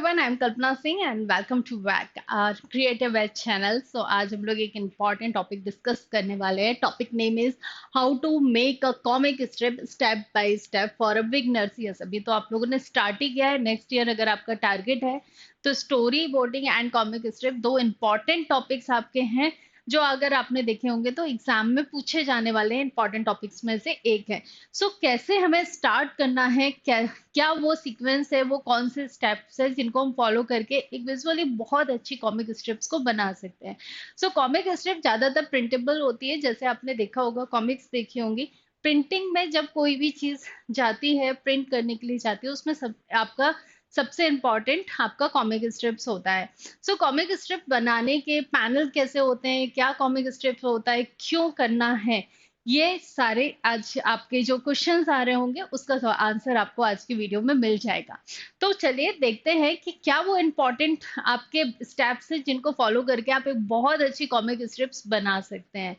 Everyone, I am Kalpana Singh and welcome to back our creative edge channel. So आज हम लोग एक इम्पॉर्टेंट टॉपिक डिस्कस करने वाले हैं। Topic name is how to make a comic strip step by step for a beginners. Yes, अभी तो आप लोगों ने स्टार्ट ही किया है। नेक्स्ट ईयर अगर आपका टारगेट है तो story boarding and comic strip दो इम्पॉर्टेंट टॉपिक्स आपके हैं जो अगर आपने देखे होंगे तो एग्जाम में पूछे जाने वाले इंपॉर्टेंट टॉपिक्स में से एक है। सो कैसे हमें स्टार्ट करना है, क्या वो सीक्वेंस है, वो कौन से स्टेप्स है जिनको हम फॉलो करके एक विजुअली बहुत अच्छी कॉमिक स्ट्रिप्स को बना सकते हैं। सो कॉमिक स्ट्रिप ज्यादातर प्रिंटेबल होती है, जैसे आपने देखा होगा, कॉमिक्स देखी होंगी। प्रिंटिंग में जब कोई भी चीज जाती है, प्रिंट करने के लिए जाती है, उसमें आपका सबसे इम्पोर्टेंट आपका कॉमिक स्ट्रिप्स होता है। सो कॉमिक स्ट्रिप बनाने के पैनल कैसे होते हैं, क्या कॉमिक स्ट्रिप होता है, क्यों करना है, ये सारे आज आपके जो क्वेश्चंस आ रहे होंगे उसका आंसर आपको आज की वीडियो में मिल जाएगा। तो चलिए देखते हैं कि क्या वो इम्पोर्टेंट आपके स्टेप्स हैं जिनको फॉलो करके आप एक बहुत अच्छी कॉमिक स्ट्रिप्स बना सकते हैं।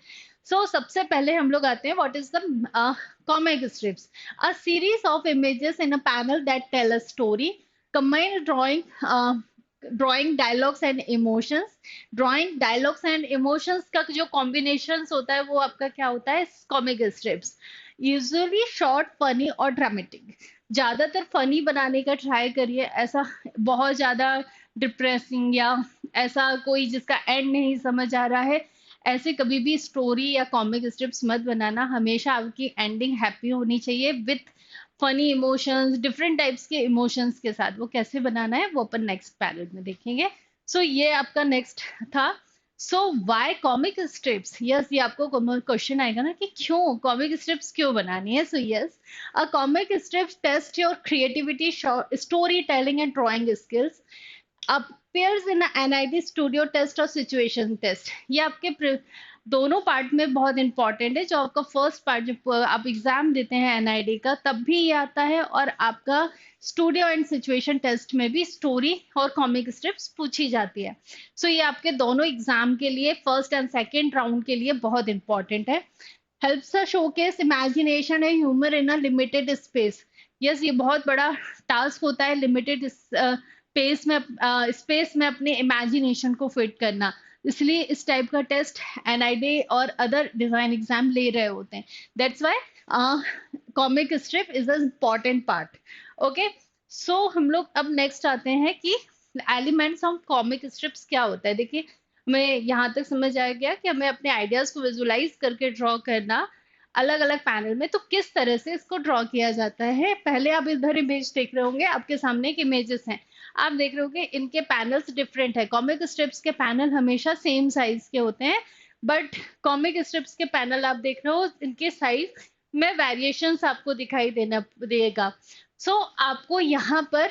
सबसे पहले हम लोग आते हैं, what is the comic strips? A series of images in a panel that tell a story, combine drawing dialogues and emotions. Drawing dialogues and emotions का जो कॉम्बिनेशन होता है वो आपका क्या होता है? Comic strips. Usually short, funny और ड्रामेटिक। ज्यादातर फनी बनाने का ट्राई करिए, ऐसा बहुत ज्यादा डिप्रेसिंग या ऐसा कोई जिसका एंड नहीं समझ आ रहा है, ऐसे कभी भी स्टोरी या कॉमिक स्ट्रिप्स मत बनाना। हमेशा आपकी एंडिंग हैप्पी होनी चाहिए with funny emotions, different types के इमोशंस के साथ। वो कैसे बनाना है वो अपन नेक्स्ट पैरेट में देखेंगे। ये आपका नेक्स्ट था। Why comic strips? यस, ये आपको क्वेश्चन आएगा ना कि क्यों कॉमिक स्ट्रिप्स क्यों बनानी है। Yes, a comic strips test your creativity, story telling and drawing skills. appears in a NID studio test और सिचुएशन टेस्ट। ये आपके दोनों पार्ट में बहुत इंपॉर्टेंट है। जो आपका फर्स्ट पार्ट, जब आप एग्जाम देते हैं एनआईडी का, तब भी ये आता है, और आपका स्टूडियो एंड सिचुएशन टेस्ट में भी स्टोरी और कॉमिक स्ट्रिप्स पूछी जाती है। ये आपके दोनों एग्जाम के लिए, फर्स्ट एंड सेकेंड राउंड के लिए बहुत इंपॉर्टेंट है। Helps a showcase imagination and humour in a limited space. Yes, ये बहुत बड़ा टास्क होता है लिमिटेड स्पेस में अपने इमेजिनेशन को फिट करना। इसलिए इस टाइप का टेस्ट एनआईडी और अदर डिजाइन एग्जाम ले रहे होते हैं। That's why comic strip is a important part. Okay, हम लोग अब नेक्स्ट आते हैं कि एलिमेंट्स ऑफ कॉमिक स्ट्रिप्स क्या होता है। देखिए, हमें यहाँ तक समझ आ गया कि हमें अपने आइडियाज को विजुलाइज करके ड्रॉ करना अलग अलग पैनल में। तो किस तरह से इसको ड्रॉ किया जाता है? पहले आप इधर इमेज देख रहे होंगे, आपके सामने एक इमेजेस हैं, आप देख रहे होंगे इनके पैनल्स डिफरेंट है। कॉमिक स्ट्रिप्स के पैनल हमेशा सेम साइज के होते हैं, बट कॉमिक स्ट्रिप्स के पैनल आप देख रहे हो, इनके साइज में वेरिएशंस आपको दिखाई देगा। आपको यहाँ पर,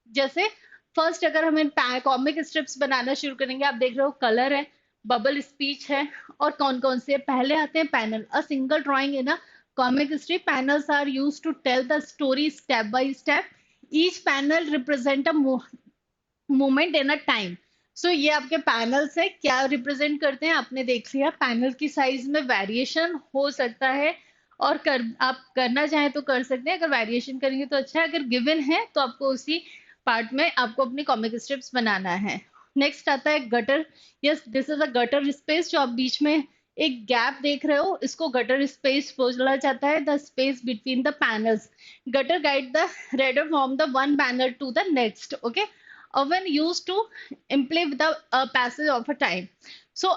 जैसे फर्स्ट अगर हम कॉमिक स्ट्रिप्स बनाना शुरू करेंगे, आप देख रहे हो कलर है, बबल स्पीच है, और कौन कौन से पहले आते हैं? Panel. A single drawing in a comic strip panels are use to tell the story step by step. Each panel represent a moment in a time. ये आपके पैनल्स है, क्या रिप्रेजेंट करते हैं आपने देख लिया। पैनल की साइज में वेरिएशन हो सकता है, और आप करना चाहें तो कर सकते हैं। अगर वेरिएशन करेंगे तो अच्छा है, अगर गिवन है तो आपको उसी पार्ट में आपको अपनी कॉमिक स्ट्रिप्स बनाना है। नेक्स्ट आता है gutter. Yes, this is a gutter space. जो आप बीच में एक गैप देख रहे हो, इसको गटर स्पेस बोला जाता है, the space between the panels. Gutter guide the reader from the one panel to the next. Okay, when used to imply with the passage of a time।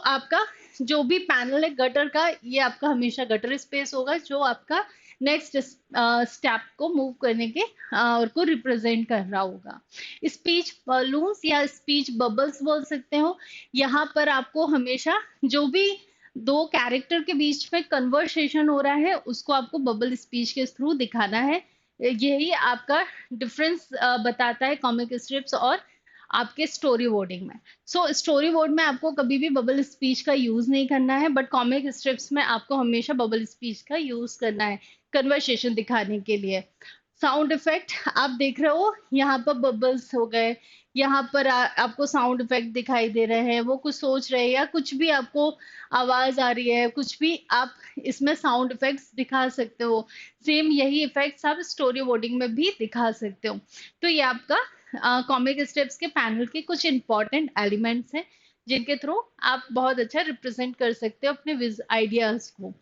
आपका जो भी पैनल है गटर का, ये आपका हमेशा गटर स्पेस होगा, जो आपका नेक्स्ट स्टेप को मूव करने के और को रिप्रेजेंट कर रहा होगा। स्पीच बलून्स या स्पीच बबल्स बोल सकते हो। यहाँ पर आपको हमेशा जो भी दो कैरेक्टर के बीच में कन्वर्सेशन हो रहा है, उसको आपको बबल स्पीच के थ्रू दिखाना है। यही आपका डिफरेंस बताता है कॉमिक स्ट्रिप्स और आपके स्टोरी बोर्डिंग में। स्टोरी बोर्ड में आपको कभी भी बबल स्पीच का यूज नहीं करना है, बट कॉमिक स्ट्रिप्स में आपको हमेशा बबल स्पीच का यूज करना है कन्वर्सेशन दिखाने के लिए। साउंड इफेक्ट आप देख रहे हो, यहाँ पर बबल्स हो गए, यहाँ पर आपको साउंड इफेक्ट दिखाई दे रहे हैं, वो कुछ सोच रहे हैं या कुछ भी आपको आवाज आ रही है, कुछ भी आप इसमें साउंड इफेक्ट्स दिखा सकते हो। सेम यही इफेक्ट्स आप स्टोरी बोर्डिंग में भी दिखा सकते हो। ये आपका कॉमिक स्ट्रिप्स के पैनल के कुछ इंपॉर्टेंट एलिमेंट्स हैं जिनके थ्रू आप बहुत अच्छा रिप्रेजेंट कर सकते हो अपने आइडियाज को।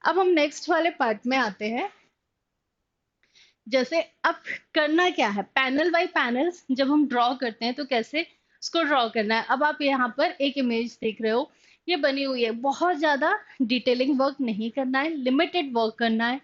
अब हम नेक्स्ट वाले पार्ट में आते हैं। जैसे अब करना क्या है, पैनल बाय पैनल जब हम ड्रॉ करते हैं तो कैसे उसको ड्रॉ करना है। अब आप यहाँ पर एक इमेज देख रहे हो, ये बनी हुई है, बहुत ज्यादा डिटेलिंग वर्क नहीं करना है, लिमिटेड वर्क करना है।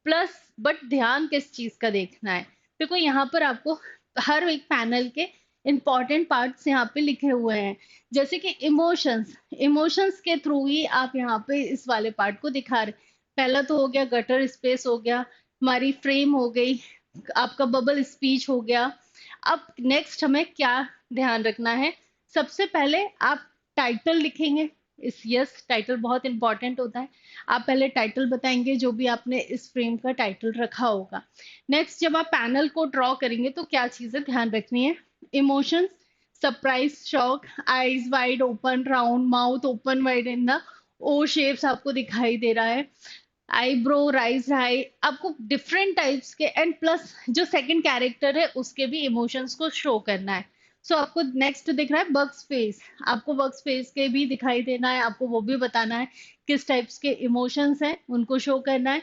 प्लस बट ध्यान किस चीज का देखना है, देखो यहाँ पर आपको हर एक पैनल के इंपॉर्टेंट पार्ट्स यहाँ पे लिखे हुए हैं। जैसे कि इमोशंस, इमोशंस के थ्रू ही आप यहाँ पे इस वाले पार्ट को दिखा रहे। पहला तो हो गया गटर स्पेस, हो गया हमारी फ्रेम, हो गई आपका बबल स्पीच, हो गया। अब नेक्स्ट हमें क्या ध्यान रखना है, सबसे पहले आप टाइटल लिखेंगे। इस यस, टाइटल बहुत इंपॉर्टेंट होता है। आप पहले टाइटल बताएंगे जो भी आपने इस फ्रेम का टाइटल रखा होगा। नेक्स्ट जब आप पैनल को ड्रॉ करेंगे तो क्या चीजें ध्यान रखनी है, emotions, surprise, shock, eyes wide open, round mouth, open wide in the O shapes आपको दिखाई दे रहा है, आईब्रो, राइज हाई, आपको डिफरेंट टाइप्स के, एंड प्लस जो सेकंड कैरेक्टर है उसके भी इमोशंस को शो करना है। सो आपको नेक्स्ट दिख रहा है वर्क स्पेस, आपको वर्क स्पेस के भी दिखाई देना है, आपको वो भी बताना है किस टाइप्स के इमोशंस हैं उनको शो करना है।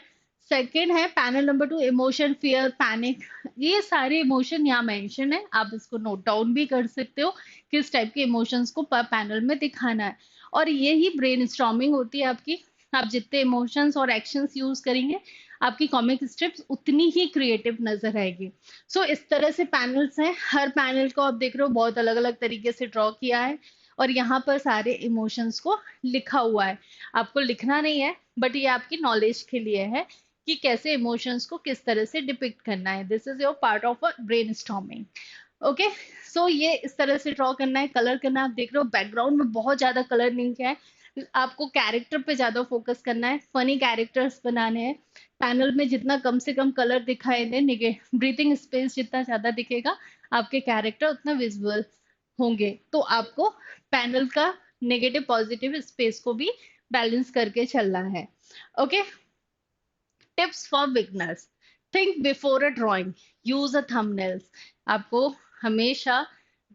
सेकंड है panel number 2, emotion, fear, panic, ये सारे इमोशन यहाँ मेंशन है, आप इसको नोट डाउन भी कर सकते हो किस टाइप के इमोशंस को पर पैनल में दिखाना है। और ये ही ब्रेनस्टॉर्मिंग होती है आपकी, आप जितने इमोशंस और एक्शंस यूज करेंगे आपकी कॉमिक स्ट्रिप्स उतनी ही क्रिएटिव नजर आएगी। सो इस तरह से पैनल्स हैं, हर पैनल को आप देख रहे हो बहुत अलग अलग तरीके से ड्रॉ किया है और यहाँ पर सारे इमोशंस को लिखा हुआ है। आपको लिखना नहीं है बट ये आपकी नॉलेज के लिए है कि कैसे इमोशंस को किस तरह से डिपिक्ट करना है। This is your part of a brainstorming. Okay, so ये इस तरह से ड्रॉ करना है, कलर करना है। आप देख रहे हो बैकग्राउंड में बहुत ज्यादा कलर नहीं किया है, आपको कैरेक्टर पे ज्यादा फोकस करना है, फनी कैरेक्टर्स बनाने हैं। पैनल में जितना कम से कम कलर दिखाई दे, ब्रीथिंग स्पेस जितना ज्यादा दिखेगा आपके कैरेक्टर उतना विजुअल होंगे। तो आपको पैनल का नेगेटिव पॉजिटिव स्पेस को भी बैलेंस करके चलना है। Okay, tips for beginners, think before a drawing, use a thumbnails. आपको हमेशा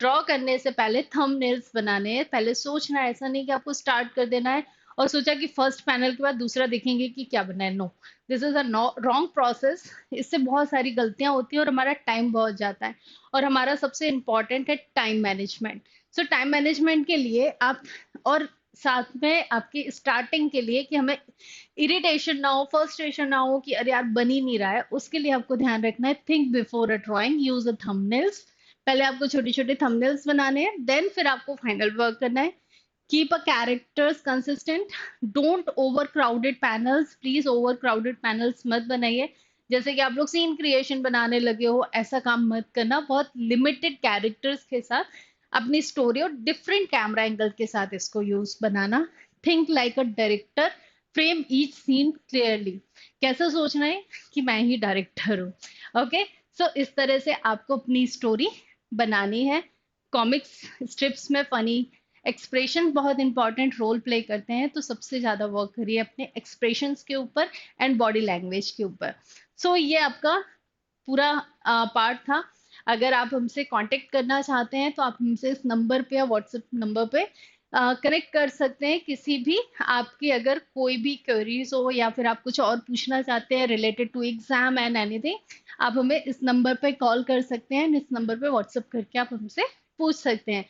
ड्रॉ करने से पहले थंबनेल्स बनाने हैं, पहले सोचना है, ऐसा नहीं कि आपको स्टार्ट कर देना है और सोचा कि फर्स्ट पैनल के बाद दूसरा देखेंगे कि क्या बना है। No, this is a wrong process. इससे बहुत सारी गलतियां होती है और हमारा टाइम बहुत जाता है, और हमारा सबसे इम्पोर्टेंट है टाइम मैनेजमेंट। सो टाइम मैनेजमेंट के लिए आप, और साथ में आपकी स्टार्टिंग के लिए कि हमें इरिटेशन ना हो, फ्रस्ट्रेशन ना हो कि अरे यार बन ही नहीं रहा है, उसके लिए आपको ध्यान रखना है think before a drawing, use a thumbnails. पहले आपको छोटे छोटे थंबनेल्स बनाने हैं, देन फिर आपको फाइनल वर्क करना है। Keep a characters consistent, don't over crowded panels, please over crowded panels मत बनाइए। जैसे कि आप लोग सीन क्रिएशन बनाने लगे हो, ऐसा काम मत करना। बहुत लिमिटेड कैरेक्टर्स के साथ अपनी स्टोरी और डिफरेंट कैमरा एंगल के साथ इसको यूज बनाना। Think like a director, frame each scene clearly, कैसा सोचना है कि मैं ही डायरेक्टर हूँ। ओके, सो इस तरह से आपको अपनी स्टोरी बनानी है। कॉमिक्स स्ट्रिप्स में फनी एक्सप्रेशन बहुत इंपॉर्टेंट रोल प्ले करते हैं, तो सबसे ज्यादा वर्क करिए अपने एक्सप्रेशंस के ऊपर एंड बॉडी लैंग्वेज के ऊपर। सो ये आपका पूरा पार्ट था। अगर आप हमसे कांटेक्ट करना चाहते हैं तो आप हमसे इस नंबर पे या व्हाट्सएप नंबर पे कनेक्ट कर सकते हैं। किसी भी आपकी अगर कोई भी क्वेरीज हो या फिर आप कुछ और पूछना चाहते हैं related to exam and anything, आप हमें इस नंबर पे कॉल कर सकते हैं, इस नंबर पे व्हाट्सएप करके आप हमसे पूछ सकते हैं।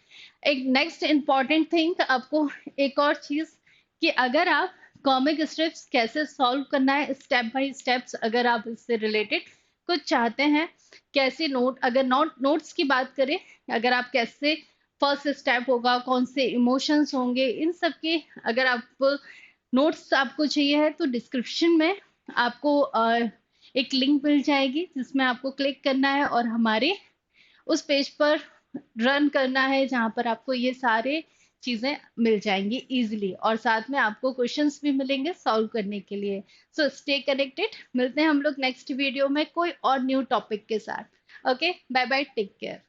एक नेक्स्ट इम्पॉर्टेंट थिंग आपको, एक और चीज, कि अगर आप कॉमिक स्ट्रिप्स कैसे सॉल्व करना है स्टेप बाय स्टेप्स, अगर आप इससे रिलेटेड कुछ चाहते हैं, कैसे नोट, अगर नोट्स की बात करें, अगर आप कैसे फर्स्ट स्टेप होगा, कौन से इमोशंस होंगे, इन सब के अगर आप नोट्स आपको चाहिए है तो डिस्क्रिप्शन में आपको एक लिंक मिल जाएगी जिसमें आपको क्लिक करना है और हमारे उस पेज पर रन करना है जहां पर आपको ये सारे चीजें मिल जाएंगी इजीली, और साथ में आपको क्वेश्चंस भी मिलेंगे सॉल्व करने के लिए। सो स्टे कनेक्टेड, मिलते हैं हम लोग नेक्स्ट वीडियो में कोई और न्यू टॉपिक के साथ। Okay, bye bye, take care.